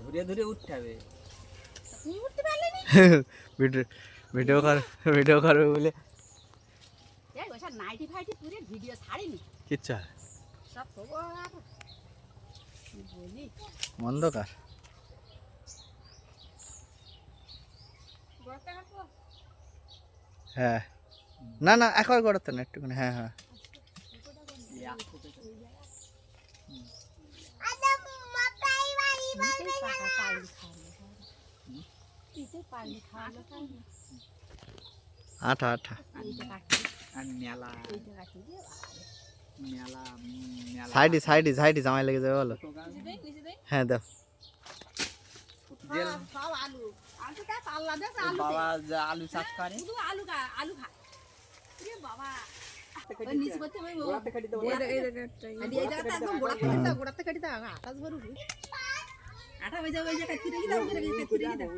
ধরে ধরে উঠতে হবে। তুমি উঠতে পারলে না? ভিডিও করবে বলে এই ওসব নাইটি ফাইটি পুরে ভিডিও ছাড়িনি কিচ্ছা সব খবর কি বলি অন্ধকার। গড়তে কাটবো হ্যাঁ না না একবার গড়াতে না একটুখানি। হ্যাঁ হ্যাঁ আঠা আঠা আর মেলা মেলা মেলা সাইডে জামাই লেগে যাবে বলো। হ্যাঁ দাও সব আলু আলু কা পাল্লা দে আলু বাবা যা আলু চাষ করে শুধু আলু খায় রে বাবা ওই নিচ করতে হবে গোড়াতে কাটি দাও। এই জায়গাটা একদম গোড়াতে কাটি দাও আকাশ ভরু আটা হয়ে যাবে ওই জায়গা ফিরে গিয়ে দাও ফিরে গিয়ে দাও